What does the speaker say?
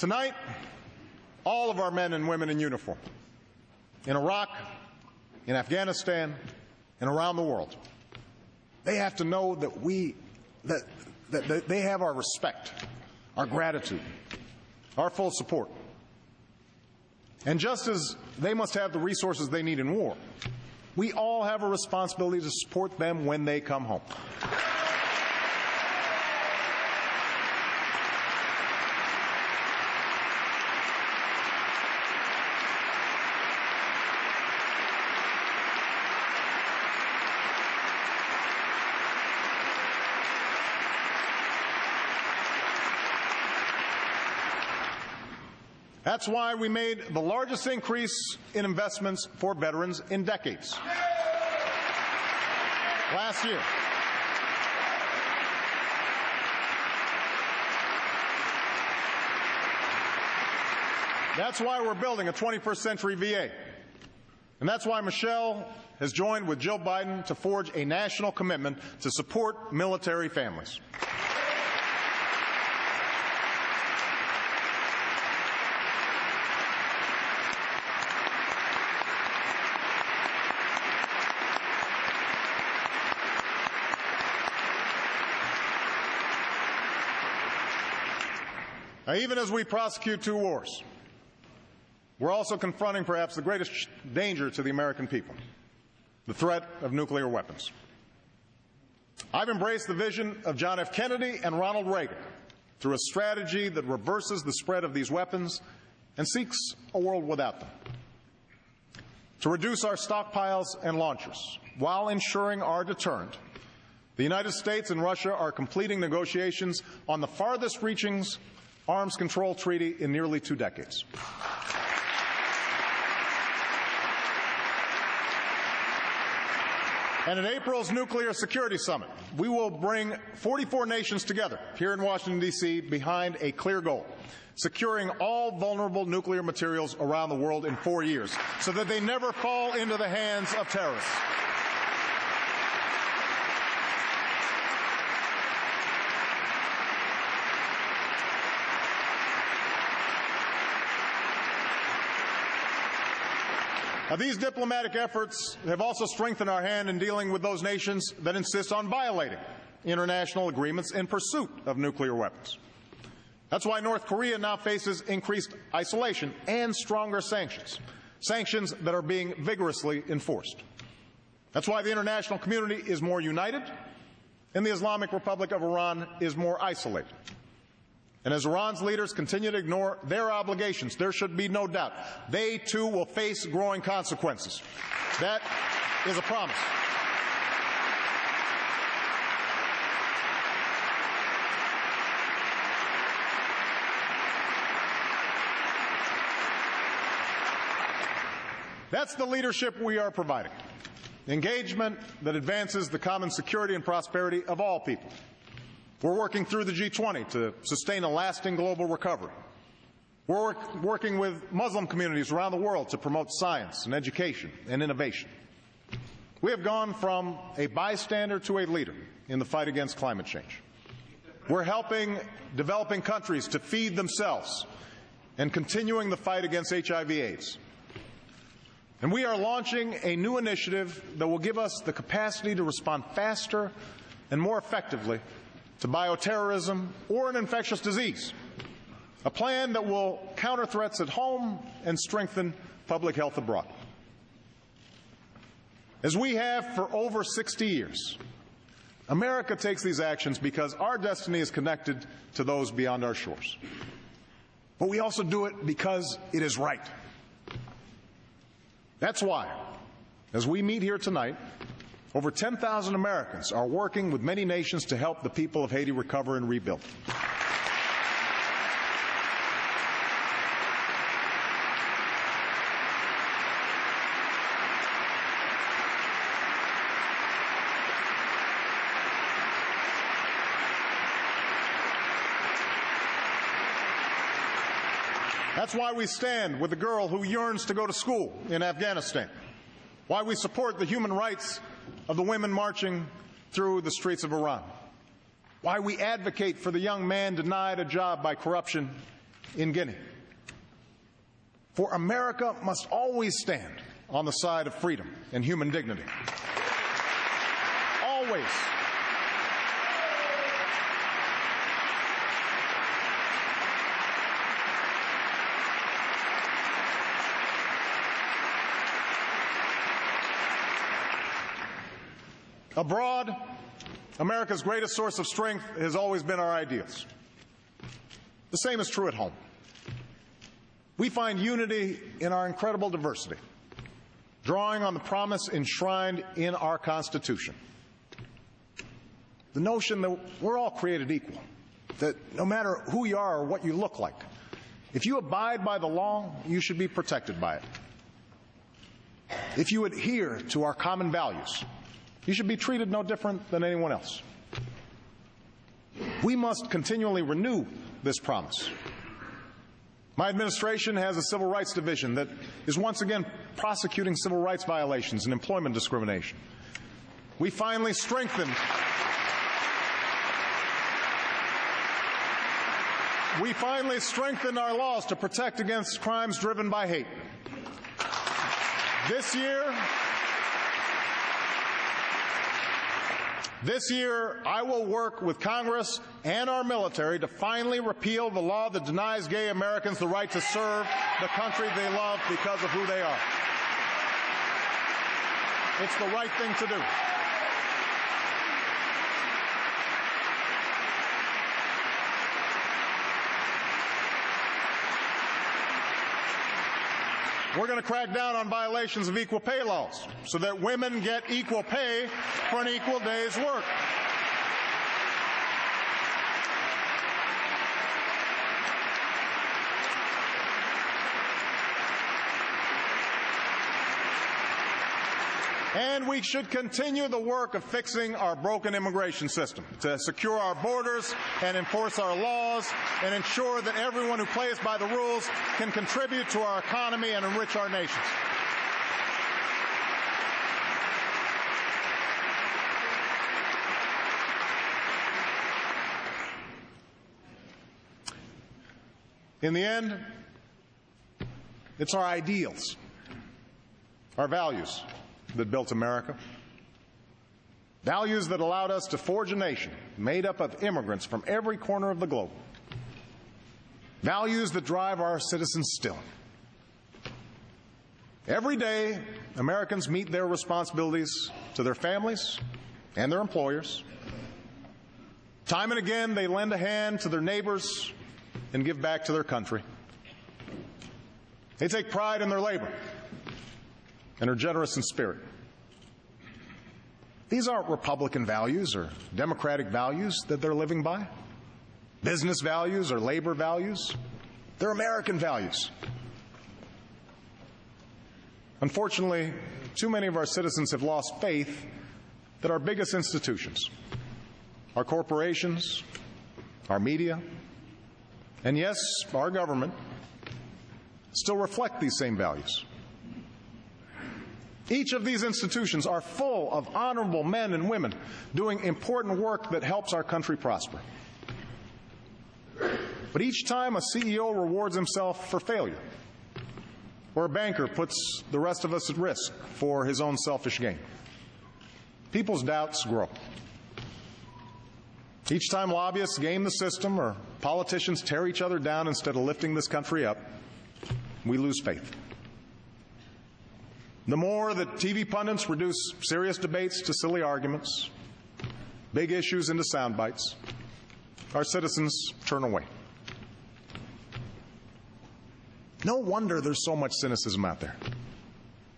Tonight, all of our men and women in uniform, in Iraq, in Afghanistan, and around the world, they have to know that that they have our respect, our gratitude, our full support. And just as they must have the resources they need in war, we all have a responsibility to support them when they come home. That's why we made the largest increase in investments for veterans in decades. Last year. That's why we're building a 21st century VA. And that's why Michelle has joined with Jill Biden to forge a national commitment to support military families. Now, even as we prosecute two wars, we're also confronting perhaps the greatest danger to the American people, the threat of nuclear weapons. I've embraced the vision of John F. Kennedy and Ronald Reagan through a strategy that reverses the spread of these weapons and seeks a world without them. To reduce our stockpiles and launchers while ensuring our deterrent, the United States and Russia are completing negotiations on the farthest-reaching arms control treaty in nearly 2 decades. And at April's Nuclear Security Summit, we will bring 44 nations together here in Washington, D.C. behind a clear goal: securing all vulnerable nuclear materials around the world in 4 years so that they never fall into the hands of terrorists. Now, these diplomatic efforts have also strengthened our hand in dealing with those nations that insist on violating international agreements in pursuit of nuclear weapons. That's why North Korea now faces increased isolation and stronger sanctions, sanctions that are being vigorously enforced. That's why the international community is more united and the Islamic Republic of Iran is more isolated. And as Iran's leaders continue to ignore their obligations, there should be no doubt they, too, will face growing consequences. That is a promise. That's the leadership we are providing. Engagement that advances the common security and prosperity of all people. We're working through the G20 to sustain a lasting global recovery. We're working with Muslim communities around the world to promote science and education and innovation. We have gone from a bystander to a leader in the fight against climate change. We're helping developing countries to feed themselves and continuing the fight against HIV/AIDS. And we are launching a new initiative that will give us the capacity to respond faster and more effectively to bioterrorism or an infectious disease, a plan that will counter threats at home and strengthen public health abroad. As we have for over 60 years, America takes these actions because our destiny is connected to those beyond our shores. But we also do it because it is right. That's why, as we meet here tonight, over 10,000 Americans are working with many nations to help the people of Haiti recover and rebuild. That's why we stand with the girl who yearns to go to school in Afghanistan. Why we support the human rights of the women marching through the streets of Iran. Why we advocate for the young man denied a job by corruption in Guinea. For America must always stand on the side of freedom and human dignity. Always. Abroad, America's greatest source of strength has always been our ideals. The same is true at home. We find unity in our incredible diversity, drawing on the promise enshrined in our Constitution. The notion that we're all created equal, that no matter who you are or what you look like, if you abide by the law, you should be protected by it. If you adhere to our common values, you should be treated no different than anyone else. We must continually renew this promise. My administration has a civil rights division that is once again prosecuting civil rights violations and employment discrimination. We finally strengthened our laws to protect against crimes driven by hate. This year, I will work with Congress and our military to finally repeal the law that denies gay Americans the right to serve the country they love because of who they are. It's the right thing to do. We're going to crack down on violations of equal pay laws so that women get equal pay for an equal day's work. And we should continue the work of fixing our broken immigration system to secure our borders and enforce our laws and ensure that everyone who plays by the rules can contribute to our economy and enrich our nations. In the end, it's our ideals, our values that built America. Values that allowed us to forge a nation made up of immigrants from every corner of the globe. Values that drive our citizens still. Every day, Americans meet their responsibilities to their families and their employers. Time and again, they lend a hand to their neighbors and give back to their country. They take pride in their labor and are generous in spirit. These aren't Republican values or Democratic values that they're living by, business values or labor values. They're American values. Unfortunately, too many of our citizens have lost faith that our biggest institutions, our corporations, our media, and yes, our government, still reflect these same values. Each of these institutions are full of honorable men and women doing important work that helps our country prosper. But each time a CEO rewards himself for failure, or a banker puts the rest of us at risk for his own selfish gain, people's doubts grow. Each time lobbyists game the system or politicians tear each other down instead of lifting this country up, we lose faith. The more that TV pundits reduce serious debates to silly arguments, big issues into sound bites, our citizens turn away. No wonder there's so much cynicism out there.